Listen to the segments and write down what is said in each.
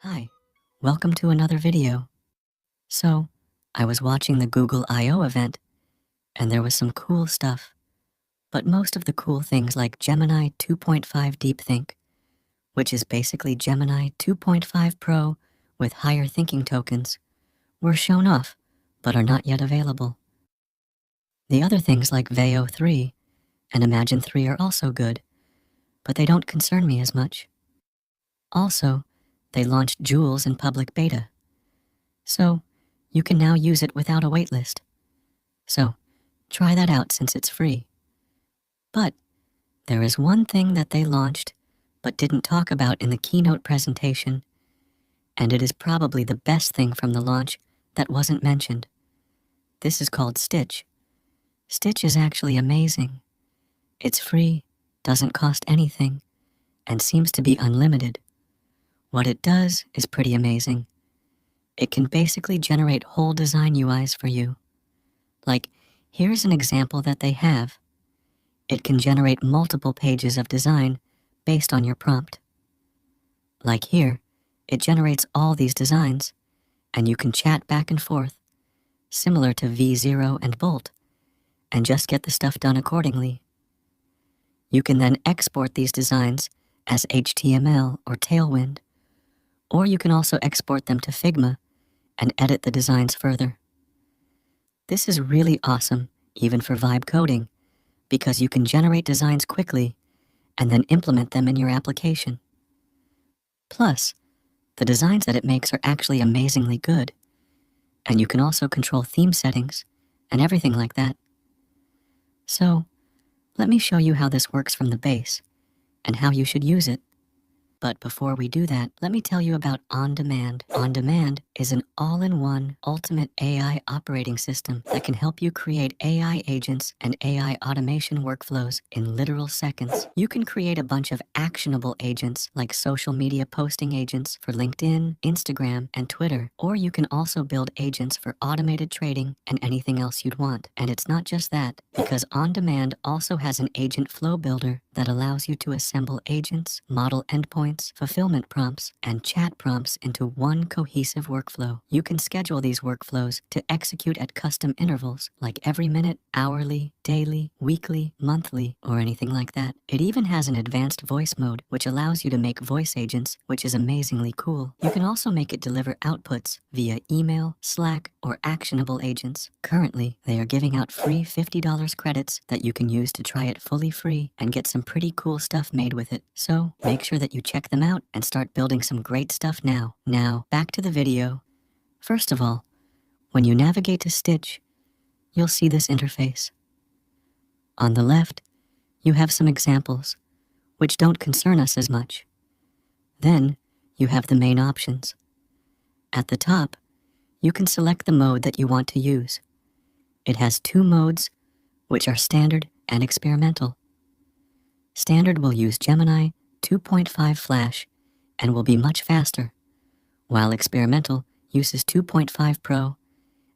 Hi, welcome to another video. So, I was watching the Google I.O. event, and there was some cool stuff, but most of the cool things like Gemini 2.5 DeepThink, which is basically Gemini 2.5 Pro with higher thinking tokens, were shown off, but are not yet available. The other things like Veo 3 and Imagine 3 are also good, but they don't concern me as much. Also, they launched Jules in public beta, so you can now use it without a waitlist. So, try that out since it's free. But there is one thing that they launched but didn't talk about in the keynote presentation, and it is probably the best thing from the launch that wasn't mentioned. This is called Stitch. Stitch is actually amazing. It's free, doesn't cost anything, and seems to be unlimited. What it does is pretty amazing. It can basically generate whole design UIs for you. Like, here's an example that they have. It can generate multiple pages of design based on your prompt. Like here, it generates all these designs, and you can chat back and forth, similar to V0 and Bolt, and just get the stuff done accordingly. You can then export these designs as HTML or Tailwind, or you can also export them to Figma and edit the designs further. This is really awesome, even for vibe coding, because you can generate designs quickly and then implement them in your application. Plus, the designs that it makes are actually amazingly good, and you can also control theme settings and everything like that. So, let me show you how this works from the base and how you should use it. But before we do that, let me tell you about On Demand. On Demand is an all-in-one ultimate AI operating system that can help you create AI agents and AI automation workflows in literal seconds. You can create a bunch of actionable agents like social media posting agents for LinkedIn, Instagram, and Twitter, or you can also build agents for automated trading and anything else you'd want. And it's not just that, because On Demand also has an agent flow builder that allows you to assemble agents, model endpoints, fulfillment prompts, and chat prompts into one cohesive workflow. You can schedule these workflows to execute at custom intervals, like every minute, hourly, daily, weekly, monthly, or anything like that. It even has an advanced voice mode, which allows you to make voice agents, which is amazingly cool. You can also make it deliver outputs via email, Slack, or actionable agents. Currently, they are giving out free $50 credits that you can use to try it fully free and get some pretty cool stuff made with it. So, make sure that you check them out and start building some great stuff now. Now, back to the video. First of all, when you navigate to Stitch, you'll see this interface. On the left, you have some examples, which don't concern us as much. Then, you have the main options. At the top, you can select the mode that you want to use. It has two modes, which are standard and experimental. Standard will use Gemini 2.5 Flash and will be much faster, while experimental uses 2.5 Pro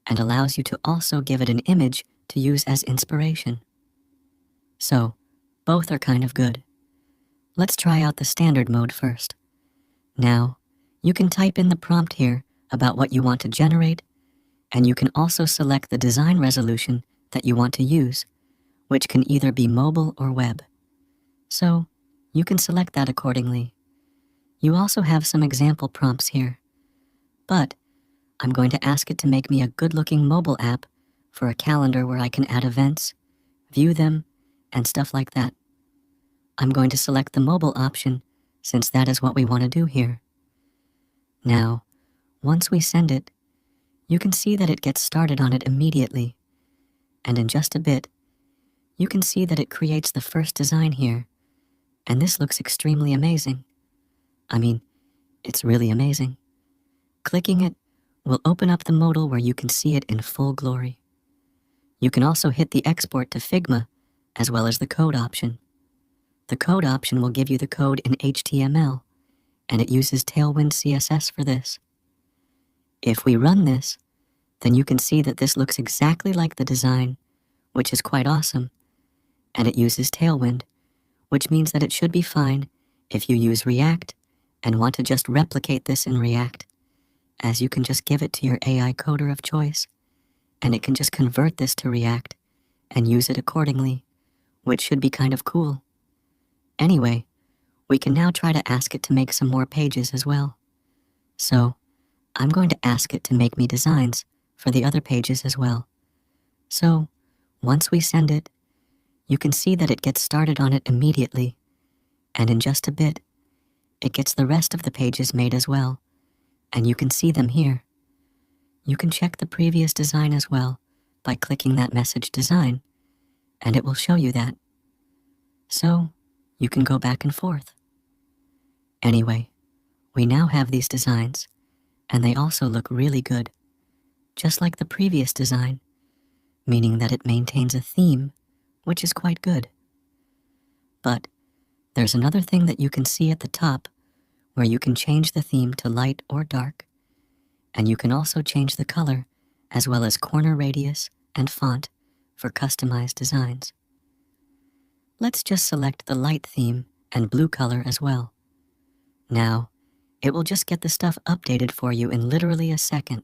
and allows you to also give it an image to use as inspiration. So, both are kind of good. Let's try out the standard mode first. Now, you can type in the prompt here about what you want to generate, and you can also select the design resolution that you want to use, which can either be mobile or web. So, you can select that accordingly. You also have some example prompts here, but I'm going to ask it to make me a good-looking mobile app for a calendar where I can add events, view them, and stuff like that. I'm going to select the mobile option since that is what we want to do here. Now, once we send it, you can see that it gets started on it immediately, and in just a bit, you can see that it creates the first design here, and this looks extremely amazing. I mean, it's really amazing. Clicking it will open up the modal where you can see it in full glory. You can also hit the export to Figma, as well as the code option. The code option will give you the code in HTML, and it uses Tailwind CSS for this. If we run this, then you can see that this looks exactly like the design, which is quite awesome, and it uses Tailwind, which means that it should be fine if you use React, and want to just replicate this in React, as you can just give it to your AI coder of choice, and it can just convert this to React and use it accordingly, which should be kind of cool. Anyway, we can now try to ask it to make some more pages as well. So, I'm going to ask it to make me designs for the other pages as well. So, once we send it, you can see that it gets started on it immediately, and in just a bit, it gets the rest of the pages made as well, and you can see them here. You can check the previous design as well by clicking that message design, and it will show you that. So, you can go back and forth. Anyway, we now have these designs, and they also look really good, just like the previous design, meaning that it maintains a theme, which is quite good. But there's another thing that you can see at the top, where you can change the theme to light or dark, and you can also change the color, as well as corner radius and font for customized designs. Let's just select the light theme and blue color as well. Now, it will just get the stuff updated for you in literally a second.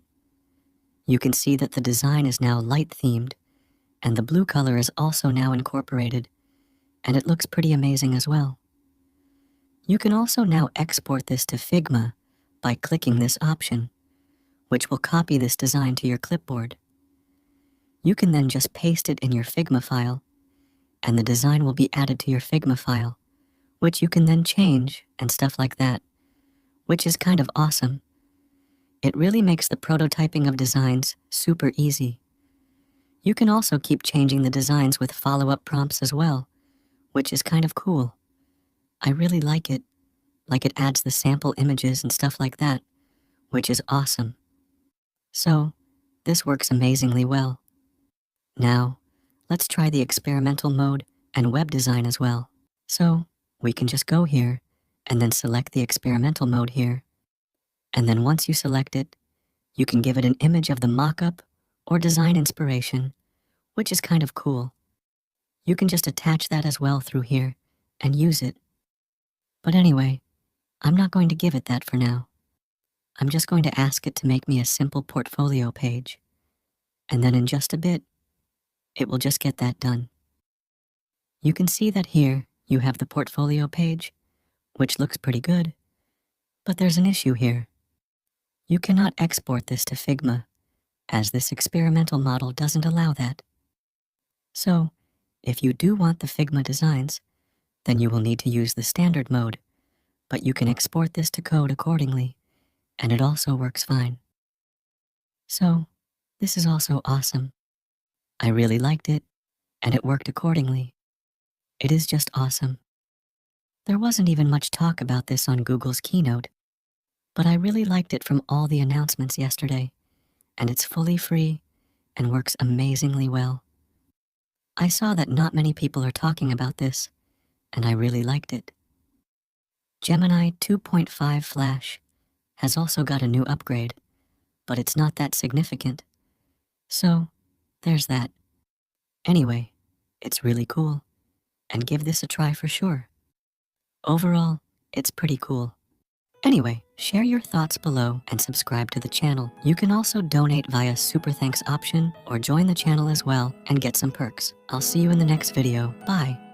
You can see that the design is now light themed, and the blue color is also now incorporated, and it looks pretty amazing as well. You can also now export this to Figma by clicking this option, which will copy this design to your clipboard. You can then just paste it in your Figma file, and the design will be added to your Figma file, which you can then change and stuff like that, which is kind of awesome. It really makes the prototyping of designs super easy. You can also keep changing the designs with follow-up prompts as well, which is kind of cool. I really like it adds the sample images and stuff like that, which is awesome. So, this works amazingly well. Now, let's try the experimental mode and web design as well. So, we can just go here and then select the experimental mode here. And then once you select it, you can give it an image of the mockup or design inspiration, which is kind of cool. You can just attach that as well through here and use it. But anyway, I'm not going to give it that for now. I'm just going to ask it to make me a simple portfolio page. And then in just a bit, it will just get that done. You can see that here you have the portfolio page, which looks pretty good. But there's an issue here. You cannot export this to Figma, as this experimental model doesn't allow that. So, if you do want the Figma designs, then you will need to use the standard mode, but you can export this to code accordingly, and it also works fine. So, this is also awesome. I really liked it, and it worked accordingly. It is just awesome. There wasn't even much talk about this on Google's keynote, but I really liked it from all the announcements yesterday, and it's fully free and works amazingly well. I saw that not many people are talking about this, and I really liked it. Gemini 2.5 Flash has also got a new upgrade, but it's not that significant. So, there's that. Anyway, it's really cool, and give this a try for sure. Overall, it's pretty cool. Anyway, share your thoughts below and subscribe to the channel. You can also donate via Super Thanks option or join the channel as well and get some perks. I'll see you in the next video. Bye.